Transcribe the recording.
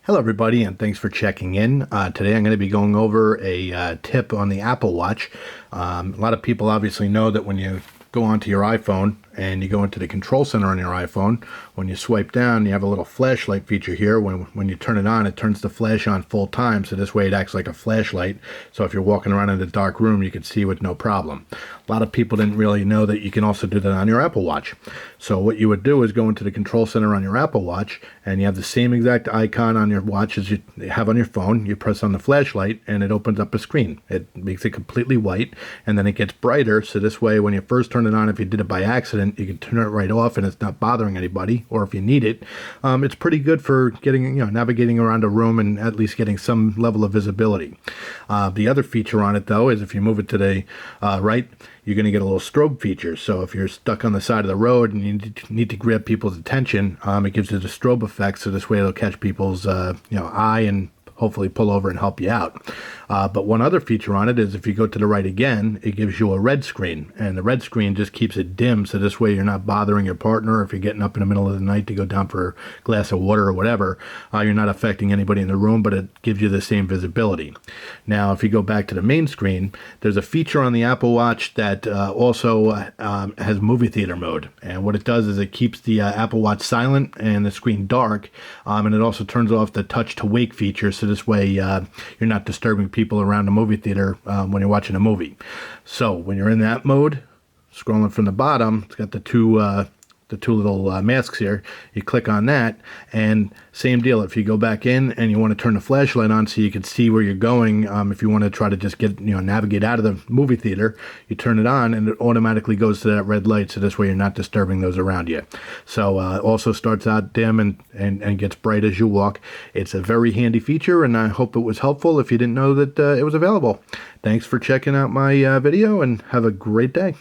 Hello everybody, and thanks for checking in. Today I'm going to be going over a tip on the Apple Watch. A lot of people obviously know that when you go onto your iPhone and you go into the control center on your iPhone, when you swipe down, you have a little flashlight feature here. When you turn it on, it turns the flash on full time, so this way it acts like a flashlight. So if you're walking around in a dark room, you can see with no problem. A lot of people didn't really know that you can also do that on your Apple Watch. So what you would do is go into the control center on your Apple Watch, and you have the same exact icon on your watch as you have on your phone. You press on the flashlight, and it opens up a screen. It makes it completely white, and then it gets brighter, so this way when you first turn it on, if you did it by accident, you can turn it right off and it's not bothering anybody, or if you need it, it's pretty good for getting, navigating around a room and at least getting some level of visibility. The other feature on it though is if you move it to the right, you're going to get a little strobe feature. So if you're stuck on the side of the road and you need to grab people's attention, it gives you the strobe effect, so this way it'll catch people's eye and hopefully pull over and help you out. But one other feature on it is if you go to the right again, it gives you a red screen, and the red screen just keeps it dim, so this way you're not bothering your partner. If you're getting up in the middle of the night to go down for a glass of water or whatever, you're not affecting anybody in the room, but it gives you the same visibility. Now if you go back to the main screen, there's a feature on the Apple Watch that also has movie theater mode, and what it does is it keeps the Apple Watch silent and the screen dark, and it also turns off the touch to wake feature, so this way you're not disturbing people around the movie theater when you're watching a movie. So when you're in that mode, scrolling from the bottom, it's got the two little masks here. You click on that, and same deal. If you go back in and you want to turn the flashlight on so you can see where you're going, if you want to try to just get navigate out of the movie theater, you turn it on and it automatically goes to that red light, so this way you're not disturbing those around you. So also starts out dim and gets bright as you walk. It's a very handy feature, and I hope it was helpful if you didn't know that it was available. Thanks for checking out my video, and have a great day.